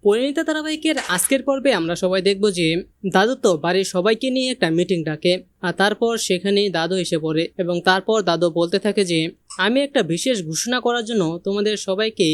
পরিণীতা ধারাবাহিকের আজকের পর্বে আমরা সবাই দেখব যে দাদু তো বাড়ির সবাইকে নিয়ে একটা মিটিং ডাকে আর তারপর সেখানে দাদু এসে পড়ে এবং তারপর দাদু বলতে থাকে যে আমি একটা বিশেষ ঘোষণা করার জন্য তোমাদের সবাইকে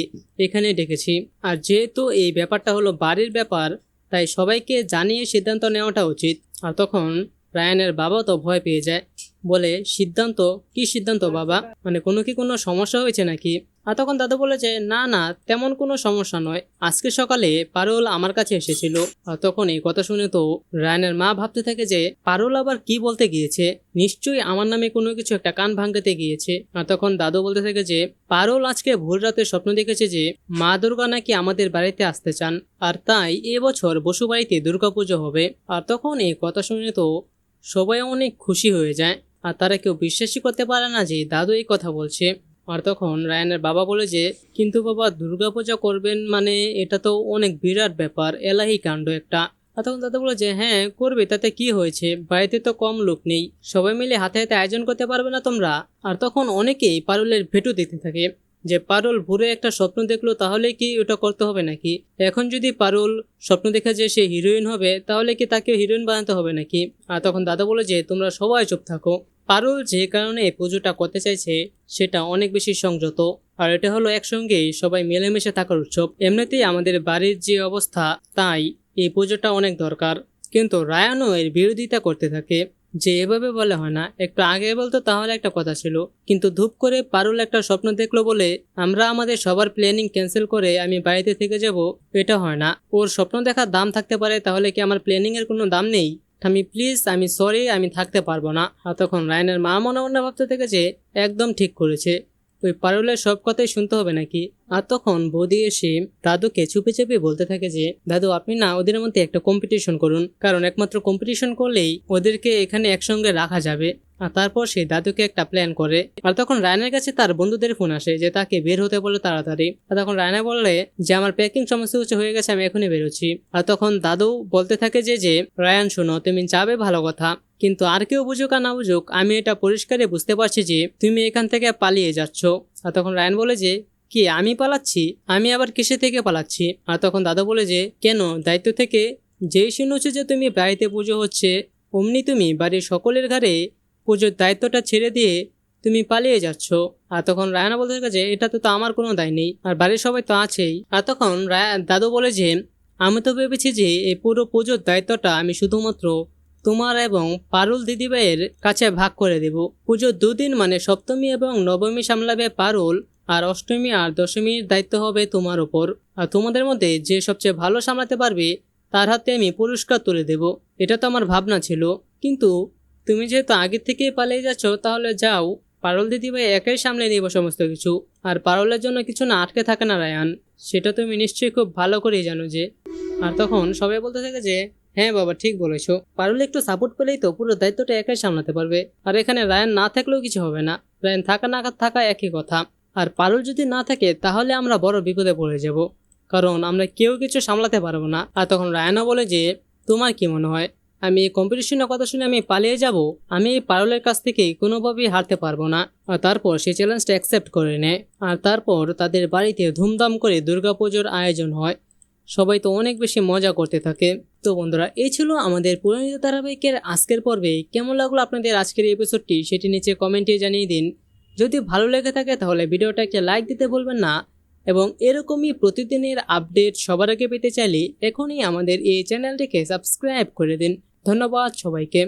এখানে ডেকেছি। আর যেহেতু এই ব্যাপারটা হলো বাড়ির ব্যাপার, তাই সবাইকে জানিয়ে সিদ্ধান্ত নেওয়াটা উচিত। আর তখন রায়ানের বাবা তো ভয় পেয়ে যায়, বলে সিদ্ধান্ত? কি সিদ্ধান্ত বাবা? মানে কোনো সমস্যা হয়েছে নাকি? আর তখন দাদু বলে যে না না, তেমন কোনো সমস্যা নয়, আজকে সকালে পারুল আমার কাছে এসেছিল। আর তখন এই কথা শুনে তো রায়ানের মা ভাবতে থাকে যে পারুল আবার কি বলতে গিয়েছে, নিশ্চয়ই আমার নামে কোনো কিছু একটা কান ভাঙতে গিয়েছে। আর তখন দাদু বলতে থাকে যে পারুল আজকে ভোর রাতে স্বপ্ন দেখেছে যে মা দুর্গা নাকি আমাদের বাড়িতে আসতে চান, আর তাই এবছর বসু বাড়িতে দুর্গাপুজো হবে। আর তখন এই কথা শুনে তো সবাই অনেক খুশি হয়ে যায়, আর তারা কেউ বিশ্বাসই করতে পারে না যে দাদু এই কথা বলছে। আর তখন রায়ানের বাবা বলে যে কিন্তু বাবা, দুর্গাপূজা করবেন মানে এটা তো অনেক বিরাট ব্যাপার, এলাহি কাণ্ড একটা। আর তখন দাদা বলে যে হ্যাঁ করবে, তাতে কি হয়েছে, বাড়িতে তো কম লোক নেই, সবাই মিলে হাতে হাতে আয়োজন করতে পারবে না তোমরা? আর তখন অনেকেই পারুলের ভেটু দিতে থাকে যে পারুল ভোরে একটা স্বপ্ন দেখলো, তাহলে কি ওটা করতে হবে নাকি? এখন যদি পারুল স্বপ্ন দেখে যে সে হিরোইন হবে, তাহলে কি তাকে হিরোইন বানাতে হবে নাকি? আর তখন দাদা বলে যে তোমরা সবাই চুপ থাকো, পারুল যে কারণে এই পুজোটা করতে চাইছে সেটা অনেক বেশি সংযত, আর এটা হলো একসঙ্গেই সবাই মিলেমিশে থাকার উৎসব। এমনিতেই আমাদের বাড়ির যে অবস্থা, তাই এই পুজোটা অনেক দরকার। কিন্তু রায়ানও এর বিরোধিতা করতে থাকে যে এভাবে বলে হয় না, একটু আগে বলতো তাহলে একটা কথা ছিল, কিন্তু ধূপ করে পারুল একটা স্বপ্ন দেখলো বলে আমরা আমাদের সবার প্ল্যানিং ক্যান্সেল করে আমি বাড়িতে থেকে যাব, এটা হয় না। ওর স্বপ্ন দেখার দাম থাকতে পারে, তাহলে কি আমার প্ল্যানিং এর কোনো দাম নেই? আমি প্লিজ, আমি সরি, আমি থাকতে পারবো না। আর তখন রায়নের মা মনে মনে ভাবতে থেকে যে একদম ঠিক করেছে, ওই পারুলের সব কথাই শুনতে হবে নাকি? আর তখন বৌদি এসে দাদুকে চুপে চুপে বলতে থাকে যে দাদু আপনি না ওদের মধ্যে একটা কম্পিটিশন করুন, কারণ একমাত্র কম্পিটিশন করলেই ওদেরকে এখানে একসঙ্গে রাখা যাবে। আর তারপর সে দাদুকে একটা প্ল্যান করে। আর তখন রায়নের কাছে তার বন্ধুদের ফোন আসে যে তাকে বের হতে বলে তাড়াতাড়ি। আর তখন রায়না বললে যে আমার প্যাকিং সমস্যা হয়ে গেছে, আমি এখনই বেরোচ্ছি। আর তখন দাদু বলতে থাকে যে রায়ান শোনো, তুমি যাবে ভালো কথা, কিন্তু আর কেউ বুঝুক আর না বুঝুক, আমি এটা পরিষ্কারই বুঝতে পারছি যে তুমি এখান থেকে পালিয়ে যাচ্ছ। আর তখন রায়ান বলে যে কি আমি পালাচ্ছি? আমি আবার কিসে থেকে পালাচ্ছি? আর তখন দাদা বলে যে কেন, দায়িত্ব থেকে? যেই শুনেছে যে তুমি বাড়িতে পুজো হচ্ছে, অমনি তুমি বাড়ির সকলের ঘরে পুজোর দায়িত্বটা ছেড়ে দিয়ে তুমি পালিয়ে যাচ্ছ। আর তখন রায়ানা বলতে থাকে যে এটা তো আমার কোনো দায় নেই, আর বাড়ির সবাই তো আছেই। আর তখন দাদু বলে যে আমি তো ভেবেছি যে এই পুরো পুজোর দায়িত্বটা আমি শুধুমাত্র তোমার এবং পারুল দিদিভাইয়ের কাছে ভাগ করে দেব। পুজোর দুদিন মানে সপ্তমী এবং নবমী সামলাবে পারুল, আর অষ্টমী আর দশমীর দায়িত্ব হবে তোমার উপর। আর তোমাদের মধ্যে যে সবচেয়ে ভালো সামলাতে পারবে তার হাতে আমি পুরস্কার তুলে দেব। এটা তো আমার ভাবনা ছিল, কিন্তু তুমি যেহেতু আগের থেকেই পালিয়ে যাচ্ছ, তাহলে যাও, পারুল দিদিভাই একাই সামলে নেব সমস্ত কিছু। আর পারুলের জন্য কিছু না আটকে থাকে না রায়ান, সেটা তুমি নিশ্চয়ই খুব ভালো করেই জানো যে। আর তখন সবাই বলতে থাকে যে হ্যাঁ বাবা ঠিক বলেছো, পারুল একটু সাপোর্ট পেলেই তো পুরো দায়িত্বটা একাই সামলাতে পারবে। আর এখানে রায়ান না থাকলেও কিছু হবে না, রায়ান থাকা না থাকা একই কথা। আর পারুল যদি না থাকে তাহলে আমরা বড় বিপদে পড়ে যাব, কারণ আমরা কেউ কিছু সামলাতে পারবো না। আর তখন রায়ানও বলে যে তোমার কি মনে হয় আমি এই কম্পিটিশনের কথা শুনে আমি পালিয়ে যাব? আমি এই পারুলের কাছ থেকে কোনোভাবেই হারতে পারবো না। আর তারপর সে চ্যালেঞ্জটা অ্যাকসেপ্ট করে নেয়। আর তারপর তাদের বাড়িতে ধুমধাম করে দুর্গাপুজোর আয়োজন হয়, সবাই তো অনেক বেশি মজা করতে থাকে। তো বন্ধুরা, এই ছিল আমাদের পরিণীতা ধারাবাহিকের আজকের পর্বে। কেমন লাগলো আপনাদের আজকের এপিসোডটি সেটি নিচে কমেন্টে জানিয়ে দিন। যদি ভালো লেগে থাকে তাহলে ভিডিওটাকে লাইক দিতে ভুলবেন না, এবং এরকমই প্রতিদিনের আপডেট সবার আগে পেতে চাইলে এখনই আমাদের এই চ্যানেলটিকে সাবস্ক্রাইব করে দিন। ধন্যবাদ সবাইকে।